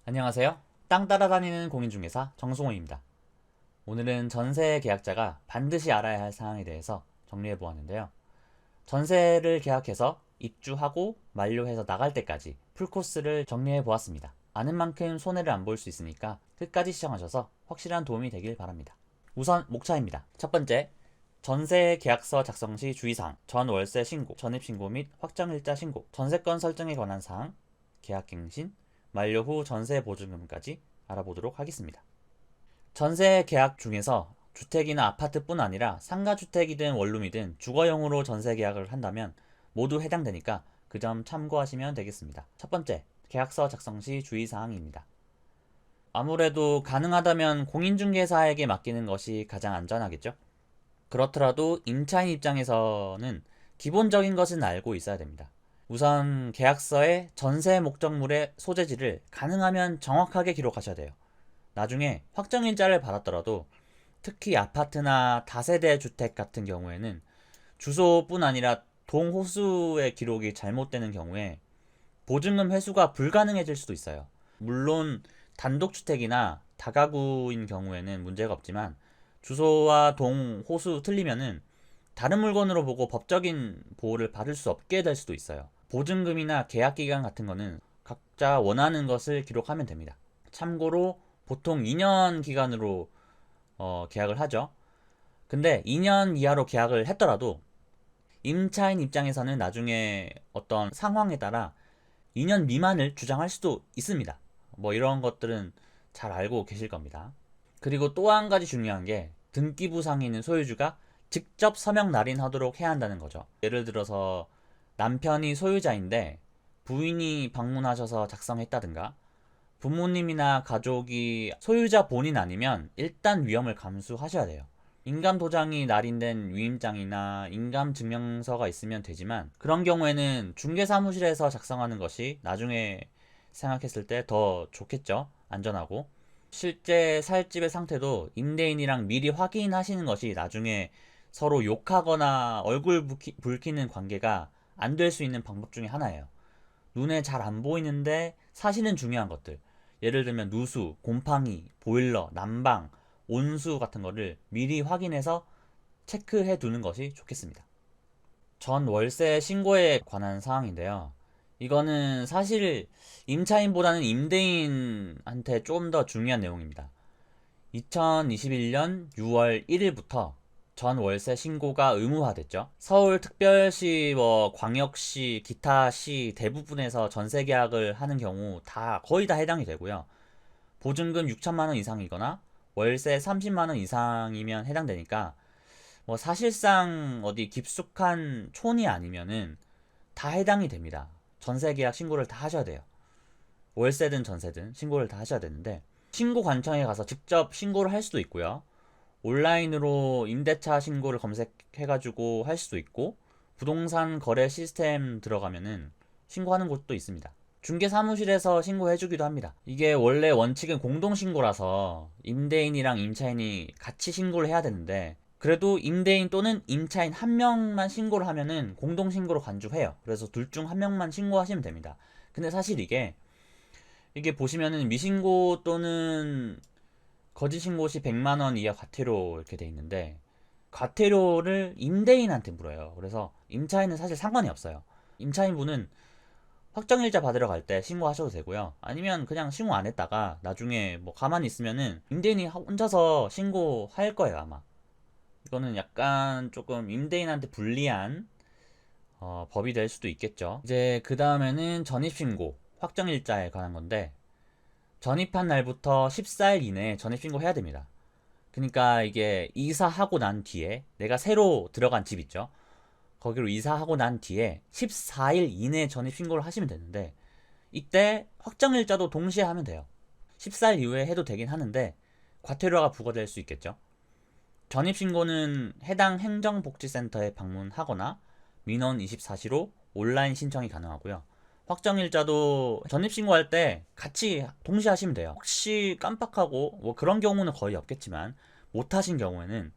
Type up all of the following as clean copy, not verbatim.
안녕하세요. 땅 따라다니는 공인중개사 정승호입니다. 오늘은 전세 계약자가 반드시 알아야 할 사항에 대해서 정리해 보았는데요. 전세를 계약해서 입주하고 만료해서 나갈 때까지 풀코스를 정리해 보았습니다. 아는 만큼 손해를 안 볼 수 있으니까 끝까지 시청하셔서 확실한 도움이 되길 바랍니다. 우선 목차입니다. 첫 번째, 전세 계약서 작성 시 주의사항, 전월세 신고, 전입신고 및 확정일자 신고, 전세권 설정에 관한 사항, 계약갱신, 만료 후 전세 보증금까지 알아보도록 하겠습니다. 전세 계약 중에서 주택이나 아파트뿐 아니라 상가주택이든 원룸이든 주거용으로 전세 계약을 한다면 모두 해당되니까 그 점 참고하시면 되겠습니다. 첫 번째, 계약서 작성 시 주의사항입니다. 아무래도 가능하다면 공인중개사에게 맡기는 것이 가장 안전하겠죠? 그렇더라도 임차인 입장에서는 기본적인 것은 알고 있어야 됩니다. 우선 계약서에 전세 목적물의 소재지를 가능하면 정확하게 기록하셔야 돼요. 나중에 확정일자를 받았더라도 특히 아파트나 다세대 주택 같은 경우에는 주소뿐 아니라 동호수의 기록이 잘못되는 경우에 보증금 회수가 불가능해질 수도 있어요. 물론 단독주택이나 다가구인 경우에는 문제가 없지만 주소와 동호수 틀리면은 다른 물건으로 보고 법적인 보호를 받을 수 없게 될 수도 있어요. 보증금이나 계약기간 같은 거는 각자 원하는 것을 기록하면 됩니다. 참고로 보통 2년 기간으로 계약을 하죠. 근데 2년 이하로 계약을 했더라도 임차인 입장에서는 나중에 어떤 상황에 따라 2년 미만을 주장할 수도 있습니다. 뭐 이런 것들은 잘 알고 계실 겁니다. 그리고 또 한 가지 중요한 게 등기부 상인은 소유주가 직접 서명 날인하도록 해야 한다는 거죠. 예를 들어서 남편이 소유자인데 부인이 방문하셔서 작성했다든가 부모님이나 가족이 소유자 본인 아니면 일단 위험을 감수하셔야 돼요. 인감 도장이 날인된 위임장이나 인감 증명서가 있으면 되지만 그런 경우에는 중개사무실에서 작성하는 것이 나중에 생각했을 때 더 좋겠죠. 안전하고. 실제 살 집의 상태도 임대인이랑 미리 확인하시는 것이 나중에 서로 욕하거나 얼굴 붉히는 관계가 안 될 수 있는 방법 중에 하나예요. 눈에 잘 안 보이는데 사실은 중요한 것들. 예를 들면 누수, 곰팡이, 보일러, 난방, 온수 같은 거를 미리 확인해서 체크해 두는 것이 좋겠습니다. 전 월세 신고에 관한 사항인데요. 이거는 사실 임차인보다는 임대인한테 좀 더 중요한 내용입니다. 2021년 6월 1일부터 전 월세 신고가 의무화됐죠. 서울특별시, 광역시, 기타시 대부분에서 전세 계약을 하는 경우 거의 다 해당이 되고요. 보증금 6천만 원 이상이거나 월세 30만 원 이상이면 해당되니까 사실상 어디 깊숙한 촌이 아니면은 다 해당이 됩니다. 전세 계약 신고를 다 하셔야 돼요. 월세든 전세든 신고를 다 하셔야 되는데 신고 관청에 가서 직접 신고를 할 수도 있고요. 온라인으로 임대차 신고를 검색해가지고 할 수도 있고 부동산 거래 시스템 들어가면은 신고하는 곳도 있습니다. 중개사무실에서 신고해주기도 합니다. 이게 원래 원칙은 공동신고라서 임대인이랑 임차인이 같이 신고를 해야 되는데 그래도 임대인 또는 임차인 한 명만 신고를 하면은 공동신고로 간주해요. 그래서 둘 중 한 명만 신고하시면 됩니다. 근데 사실 이게 보시면은 미신고 또는 거짓신고 시 100만 원 이하 과태료 이렇게 돼 있는데 과태료를 임대인한테 물어요. 그래서 임차인은 사실 상관이 없어요. 임차인분은 확정일자 받으러 갈 때 신고하셔도 되고요. 아니면 그냥 신고 안 했다가 나중에 가만히 있으면은 임대인이 혼자서 신고할 거예요, 아마. 이거는 약간 조금 임대인한테 불리한 법이 될 수도 있겠죠. 이제 그 다음에는 전입신고, 확정일자에 관한 건데 전입한 날부터 14일 이내에 전입신고해야 됩니다. 그러니까 이게 이사하고 난 뒤에 내가 새로 들어간 집 있죠. 거기로 이사하고 난 뒤에 14일 이내에 전입신고를 하시면 되는데 이때 확정일자도 동시에 하면 돼요. 14일 이후에 해도 되긴 하는데 과태료가 부과될 수 있겠죠. 전입신고는 해당 행정복지센터에 방문하거나 민원 24시로 온라인 신청이 가능하고요. 확정일자도 전입신고할 때 같이 동시에 하시면 돼요. 혹시 깜빡하고 그런 경우는 거의 없겠지만 못하신 경우에는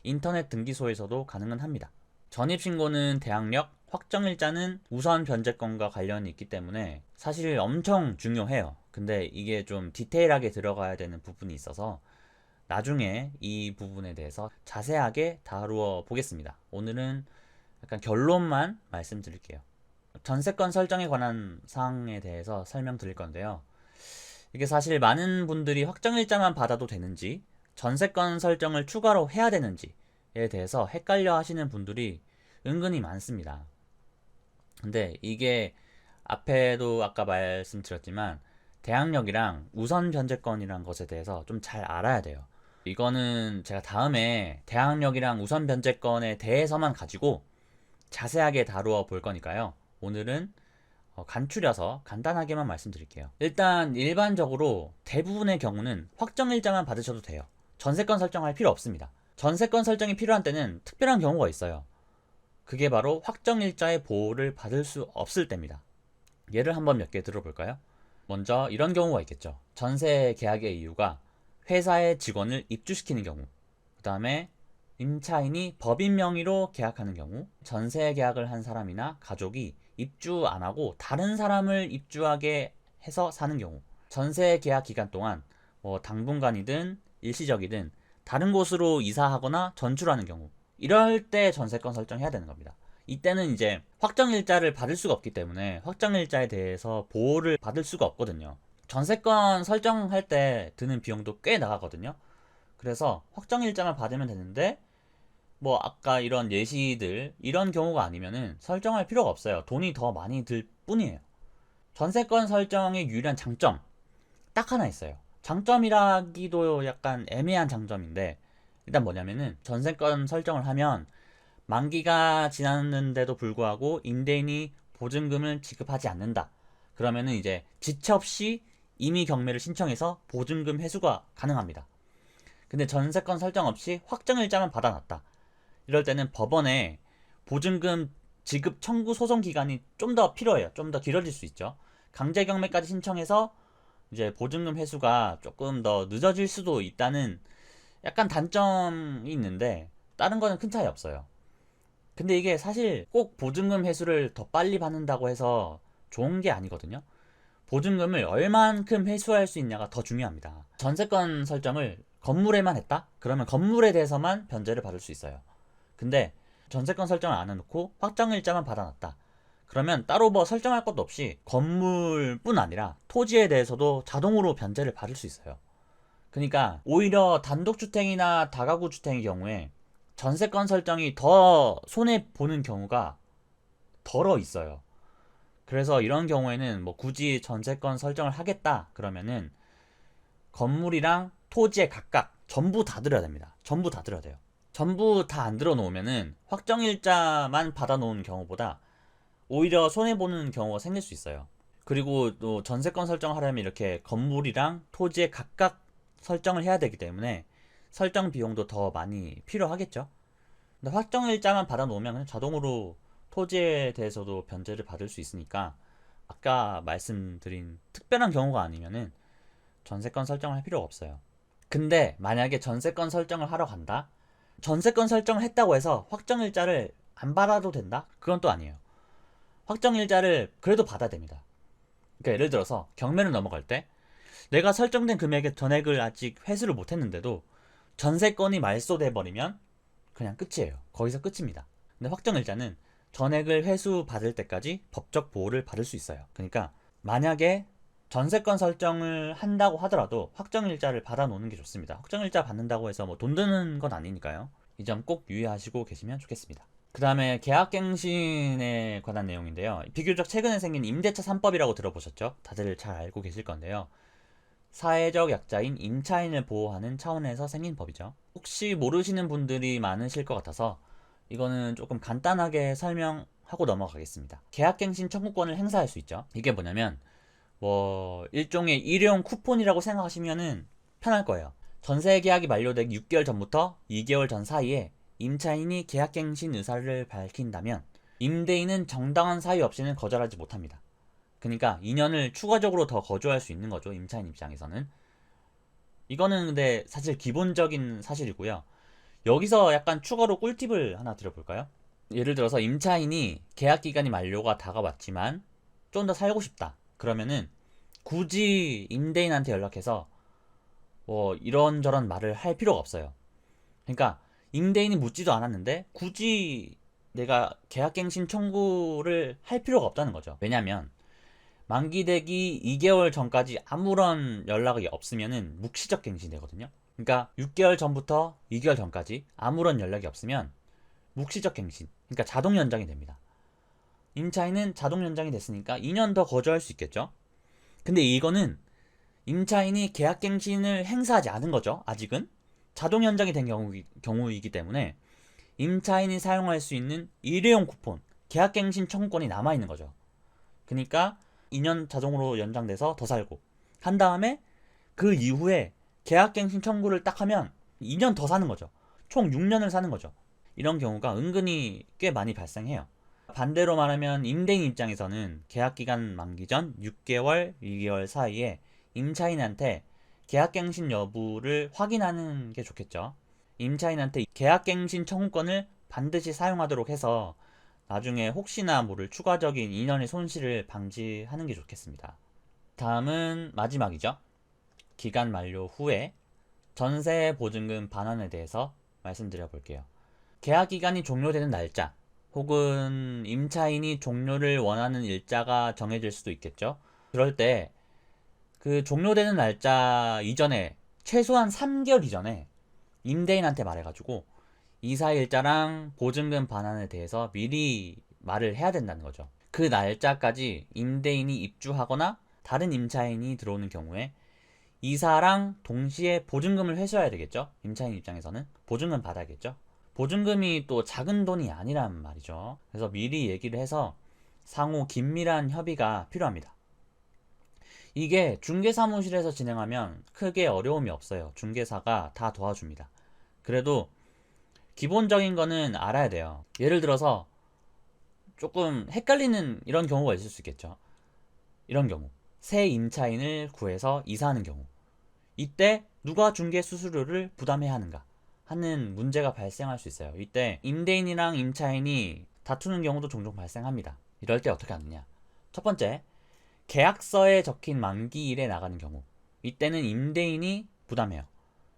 인터넷 등기소에서도 가능은 합니다. 전입신고는 대항력, 확정일자는 우선 변제권과 관련이 있기 때문에 사실 엄청 중요해요. 근데 이게 좀 디테일하게 들어가야 되는 부분이 있어서 나중에 이 부분에 대해서 자세하게 다루어 보겠습니다. 오늘은 약간 결론만 말씀드릴게요. 전세권 설정에 관한 사항에 대해서 설명드릴 건데요. 이게 사실 많은 분들이 확정일자만 받아도 되는지, 전세권 설정을 추가로 해야 되는지에 대해서 헷갈려 하시는 분들이 은근히 많습니다. 근데 이게 앞에도 아까 말씀드렸지만 대항력이랑 우선 변제권이란 것에 대해서 좀 잘 알아야 돼요. 이거는 제가 다음에 대항력이랑 우선 변제권에 대해서만 가지고 자세하게 다루어 볼 거니까요. 오늘은 간추려서 간단하게만 말씀드릴게요. 일단 일반적으로 대부분의 경우는 확정일자만 받으셔도 돼요. 전세권 설정할 필요 없습니다. 전세권 설정이 필요한 때는 특별한 경우가 있어요. 그게 바로 확정일자의 보호를 받을 수 없을 때입니다. 예를 한번 몇 개 들어볼까요? 먼저 이런 경우가 있겠죠. 전세 계약의 이유가 회사의 직원을 입주시키는 경우, 그 다음에 임차인이 법인 명의로 계약하는 경우, 전세 계약을 한 사람이나 가족이 입주 안 하고 다른 사람을 입주하게 해서 사는 경우, 전세 계약 기간 동안 당분간이든 일시적이든 다른 곳으로 이사하거나 전출하는 경우, 이럴 때 전세권 설정해야 되는 겁니다. 이때는 이제 확정일자를 받을 수가 없기 때문에 확정일자에 대해서 보호를 받을 수가 없거든요. 전세권 설정할 때 드는 비용도 꽤 나가거든요. 그래서 확정일자만 받으면 되는데 뭐 아까 이런 예시들 이런 경우가 아니면은 설정할 필요가 없어요. 돈이 더 많이 들 뿐이에요. 전세권 설정의 유일한 장점 딱 하나 있어요. 장점이라기도 약간 애매한 장점인데 일단 뭐냐면은 전세권 설정을 하면 만기가 지났는데도 불구하고 임대인이 보증금을 지급하지 않는다. 그러면은 이제 지체 없이 임의 경매를 신청해서 보증금 회수가 가능합니다. 근데 전세권 설정 없이 확정일자만 받아놨다. 이럴 때는 법원에 보증금 지급 청구 소송 기간이 좀 더 필요해요. 좀 더 길어질 수 있죠. 강제 경매까지 신청해서 이제 보증금 회수가 조금 더 늦어질 수도 있다는 약간 단점이 있는데 다른 거는 큰 차이 없어요. 근데 이게 사실 꼭 보증금 회수를 더 빨리 받는다고 해서 좋은 게 아니거든요. 보증금을 얼만큼 회수할 수 있냐가 더 중요합니다. 전세권 설정을 건물에만 했다? 그러면 건물에 대해서만 변제를 받을 수 있어요. 근데 전세권 설정을 안 해놓고 확정일자만 받아놨다. 그러면 따로 뭐 설정할 것도 없이 건물뿐 아니라 토지에 대해서도 자동으로 변제를 받을 수 있어요. 그러니까 오히려 단독주택이나 다가구 주택의 경우에 전세권 설정이 더 손해보는 경우가 덜어 있어요. 그래서 이런 경우에는 뭐 굳이 전세권 설정을 하겠다 그러면은 건물이랑 토지에 각각 전부 다 들어야 됩니다. 전부 다 들어야 돼요. 전부 다 안 들어 놓으면은 확정일자만 받아 놓은 경우보다 오히려 손해보는 경우가 생길 수 있어요. 그리고 또 전세권 설정하려면 이렇게 건물이랑 토지에 각각 설정을 해야 되기 때문에 설정 비용도 더 많이 필요하겠죠. 근데 확정일자만 받아 놓으면 자동으로 토지에 대해서도 변제를 받을 수 있으니까 아까 말씀드린 특별한 경우가 아니면은 전세권 설정을 할 필요가 없어요. 근데 만약에 전세권 설정을 하러 간다? 전세권 설정을 했다고 해서 확정일자를 안 받아도 된다? 그건 또 아니에요. 확정일자를 그래도 받아야 됩니다. 그러니까 예를 들어서 경매를 넘어갈 때 내가 설정된 금액의 전액을 아직 회수를 못 했는데도 전세권이 말소돼 버리면 그냥 끝이에요. 거기서 끝입니다. 근데 확정일자는 전액을 회수받을 때까지 법적 보호를 받을 수 있어요. 그러니까 만약에 전세권 설정을 한다고 하더라도 확정일자를 받아 놓는 게 좋습니다. 확정일자 받는다고 해서 뭐 돈 드는 건 아니니까요. 이 점 꼭 유의하시고 계시면 좋겠습니다. 그 다음에 계약갱신에 관한 내용인데요. 비교적 최근에 생긴 임대차 3법이라고 들어보셨죠? 다들 잘 알고 계실 건데요. 사회적 약자인 임차인을 보호하는 차원에서 생긴 법이죠. 혹시 모르시는 분들이 많으실 것 같아서 이거는 조금 간단하게 설명하고 넘어가겠습니다. 계약갱신 청구권을 행사할 수 있죠. 이게 뭐냐면 뭐 일종의 일회용 쿠폰이라고 생각하시면은 편할 거예요. 전세 계약이 만료되기 6개월 전부터 2개월 전 사이에 임차인이 계약갱신 의사를 밝힌다면 임대인은 정당한 사유 없이는 거절하지 못합니다. 그러니까 2년을 추가적으로 더 거주할 수 있는 거죠. 임차인 입장에서는. 이거는 근데 사실 기본적인 사실이고요. 여기서 약간 추가로 꿀팁을 하나 드려볼까요? 예를 들어서 임차인이 계약 기간이 만료가 다가왔지만 좀 더 살고 싶다. 그러면은 굳이 임대인한테 연락해서 뭐 이런저런 말을 할 필요가 없어요. 그러니까 임대인이 묻지도 않았는데 굳이 내가 계약갱신 청구를 할 필요가 없다는 거죠. 왜냐면 만기되기 2개월 전까지 아무런 연락이 없으면은 묵시적 갱신이 되거든요. 그러니까 6개월 전부터 2개월 전까지 아무런 연락이 없으면 묵시적 갱신, 그러니까 자동 연장이 됩니다. 임차인은 자동 연장이 됐으니까 2년 더 거주할 수 있겠죠. 근데 이거는 임차인이 계약갱신을 행사하지 않은 거죠. 아직은 자동 연장이 된 경우이기 때문에 임차인이 사용할 수 있는 일회용 쿠폰, 계약갱신 청구권이 남아있는 거죠. 그러니까 2년 자동으로 연장돼서 더 살고 한 다음에 그 이후에 계약갱신 청구를 딱 하면 2년 더 사는 거죠. 총 6년을 사는 거죠. 이런 경우가 은근히 꽤 많이 발생해요. 반대로 말하면 임대인 입장에서는 계약기간 만기 전 6개월, 2개월 사이에 임차인한테 계약갱신 여부를 확인하는 게 좋겠죠. 임차인한테 계약갱신 청구권을 반드시 사용하도록 해서 나중에 혹시나 모를 추가적인 인연의 손실을 방지하는 게 좋겠습니다. 다음은 마지막이죠. 기간 만료 후에 전세 보증금 반환에 대해서 말씀드려 볼게요. 계약 기간이 종료되는 날짜 혹은 임차인이 종료를 원하는 일자가 정해질 수도 있겠죠. 그럴 때 그 종료되는 날짜 이전에 최소한 3개월 이전에 임대인한테 말해가지고 이사 일자랑 보증금 반환에 대해서 미리 말을 해야 된다는 거죠. 그 날짜까지 임대인이 입주하거나 다른 임차인이 들어오는 경우에 이사랑 동시에 보증금을 회수해야 되겠죠. 임차인 입장에서는 보증금 받아야겠죠. 보증금이 또 작은 돈이 아니란 말이죠. 그래서 미리 얘기를 해서 상호 긴밀한 협의가 필요합니다. 이게 중개사무실에서 진행하면 크게 어려움이 없어요. 중개사가 다 도와줍니다. 그래도 기본적인 거는 알아야 돼요. 예를 들어서 조금 헷갈리는 이런 경우가 있을 수 있겠죠. 이런 경우 새 임차인을 구해서 이사하는 경우 이때 누가 중개 수수료를 부담해야 하는가 하는 문제가 발생할 수 있어요. 이때 임대인이랑 임차인이 다투는 경우도 종종 발생합니다. 이럴 때 어떻게 하느냐. 첫 번째, 계약서에 적힌 만기일에 나가는 경우 이때는 임대인이 부담해요.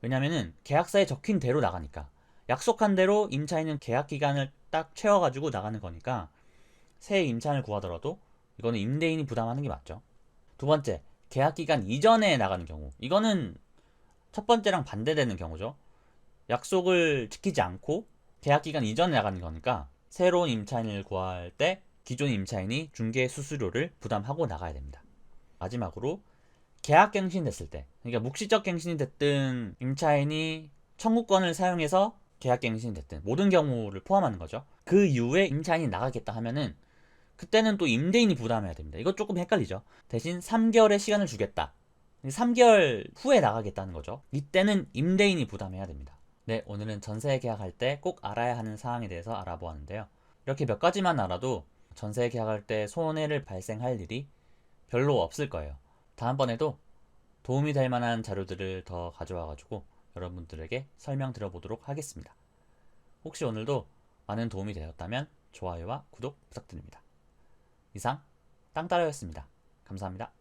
왜냐면은 계약서에 적힌 대로 나가니까 약속한 대로 임차인은 계약 기간을 딱 채워가지고 나가는 거니까 새 임차인을 구하더라도 이거는 임대인이 부담하는 게 맞죠. 두 번째, 계약 기간 이전에 나가는 경우 이거는 첫 번째랑 반대되는 경우죠. 약속을 지키지 않고 계약 기간 이전에 나가는 거니까 새로운 임차인을 구할 때 기존 임차인이 중개 수수료를 부담하고 나가야 됩니다. 마지막으로 계약 갱신 됐을 때, 그러니까 묵시적 갱신이 됐든 임차인이 청구권을 사용해서 계약 갱신이 됐든 모든 경우를 포함하는 거죠. 그 이후에 임차인이 나가겠다 하면은 그때는 또 임대인이 부담해야 됩니다. 이거 조금 헷갈리죠. 대신 3개월의 시간을 주겠다. 3개월 후에 나가겠다는 거죠. 이때는 임대인이 부담해야 됩니다. 네, 오늘은 전세 계약할 때 꼭 알아야 하는 사항에 대해서 알아보았는데요. 이렇게 몇 가지만 알아도 전세 계약할 때 손해를 발생할 일이 별로 없을 거예요. 다음번에도 도움이 될 만한 자료들을 더 가져와가지고 여러분들에게 설명드려보도록 하겠습니다. 혹시 오늘도 많은 도움이 되었다면 좋아요와 구독 부탁드립니다. 이상 땅따라였습니다. 감사합니다.